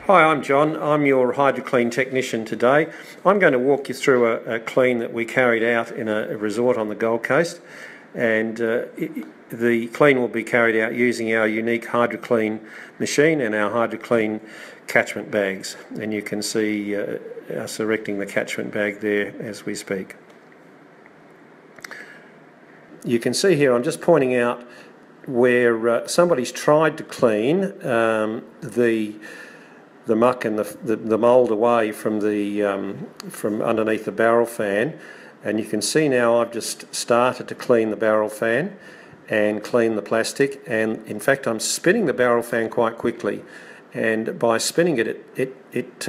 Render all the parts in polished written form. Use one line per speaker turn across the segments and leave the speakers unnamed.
Hi, I'm John. I'm your HydroKleen technician today. I'm going to walk you through a clean that we carried out in a resort on the Gold Coast, and the clean will be carried out using our unique HydroKleen machine and our HydroKleen catchment bags, and you can see us erecting the catchment bag there as we speak. You can see here I'm just pointing out where somebody's tried to clean the muck and the mould away from from underneath the barrel fan, and you can see now I've just started to clean the barrel fan and clean the plastic, and in fact I'm spinning the barrel fan quite quickly, and by spinning it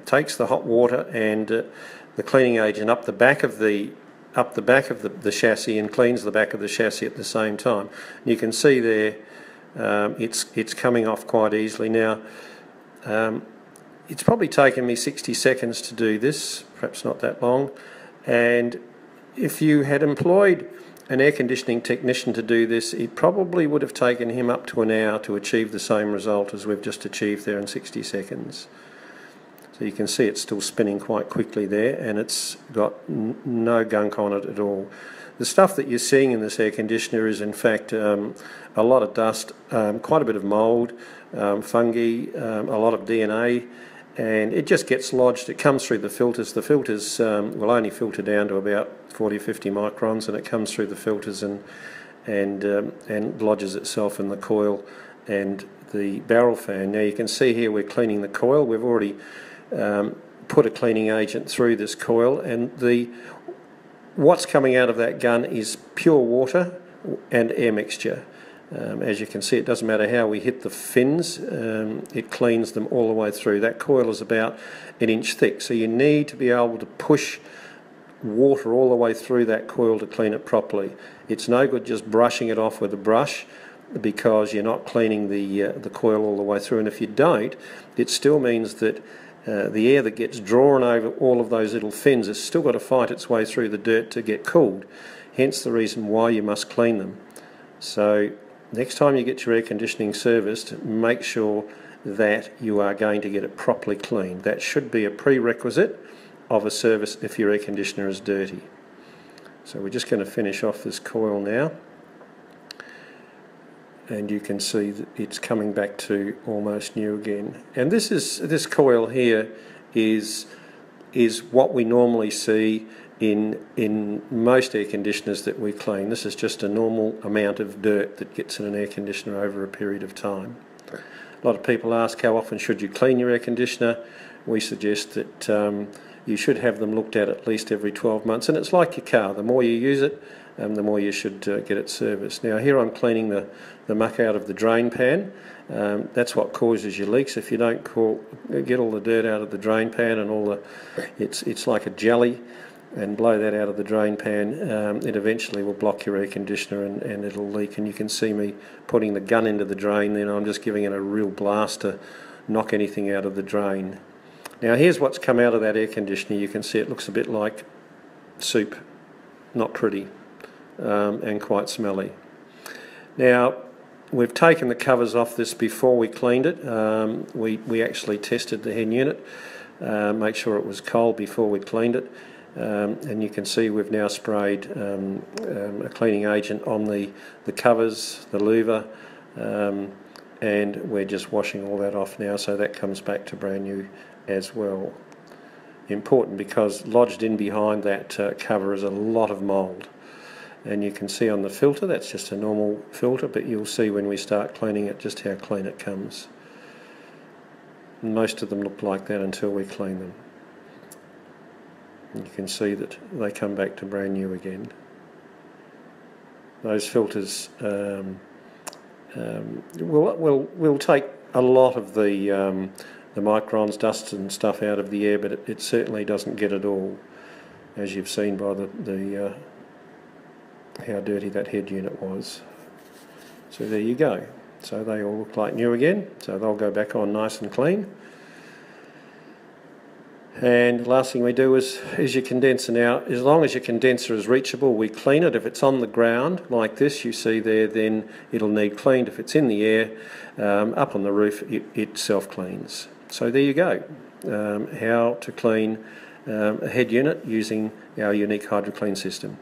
takes the hot water and the cleaning agent up the back of the chassis and cleans the back of the chassis at the same time. You can see there it's coming off quite easily now. It's probably taken me 60 seconds to do this, perhaps not that long, and if you had employed an air conditioning technician to do this, it probably would have taken him up to an hour to achieve the same result as we've just achieved there in 60 seconds. So you can see it's still spinning quite quickly there, and it's got no gunk on it at all. The stuff that you're seeing in this air conditioner is in fact a lot of dust, quite a bit of mould, fungi, a lot of DNA, and it just gets lodged. It comes through the filters. The filters will only filter down to about 40 or 50 microns, and it comes through the filters and lodges itself in the coil and the barrel fan. Now you can see here we're cleaning the coil. We've already put a cleaning agent through this coil, and what's coming out of that gun is pure water and air mixture. As you can see, it doesn't matter how we hit the fins, it cleans them all the way through. That coil is about 1 inch thick, so you need to be able to push water all the way through that coil to clean it properly. It's no good just brushing it off with a brush, because you're not cleaning the coil all the way through, and if you don't, it still means that the air that gets drawn over all of those little fins has still got to fight its way through the dirt to get cooled, hence the reason why you must clean them. So next time you get your air conditioning serviced, make sure that you are going to get it properly cleaned. That should be a prerequisite of a service if your air conditioner is dirty. So we're just going to finish off this coil now, and you can see that it's coming back to almost new again. And this coil here is what we normally see in most air conditioners that we clean. This is just a normal amount of dirt that gets in an air conditioner over a period of time. A lot of people ask how often should you clean your air conditioner. We suggest that you should have them looked at least every 12 months, and it's like your car. The more you use it, the more you should get it serviced. Now here I'm cleaning the muck out of the drain pan. That's what causes your leaks. If you don't get all the dirt out of the drain pan and it's like a jelly, and blow that out of the drain pan, it eventually will block your air conditioner and it'll leak. And you can see me putting the gun into the drain, then I'm just giving it a real blast to knock anything out of the drain. Now here's what's come out of that air conditioner. You can see it looks a bit like soup, not pretty, and quite smelly. Now we've taken the covers off this before we cleaned it. We actually tested the hen unit, make sure it was cold before we cleaned it. And you can see we've now sprayed a cleaning agent on the covers, the louver, and we're just washing all that off now, so that comes back to brand new as well. Important, because lodged in behind that cover is a lot of mould, and you can see on the filter that's just a normal filter, but you'll see when we start cleaning it just how clean it comes. Most of them look like that until we clean them. You can see that they come back to brand new again. Those filters will take a lot of the microns, dust and stuff out of the air, but it certainly doesn't get it all, as you've seen by how dirty that head unit was. So there you go. So they all look like new again, so they'll go back on nice and clean. And the last thing we do is your condenser. Now, as long as your condenser is reachable, we clean it. If it's on the ground like this you see there, then it'll need cleaned. If it's in the air, up on the roof, it self-cleans. So there you go, how to clean a head unit using our unique HydroKleen system.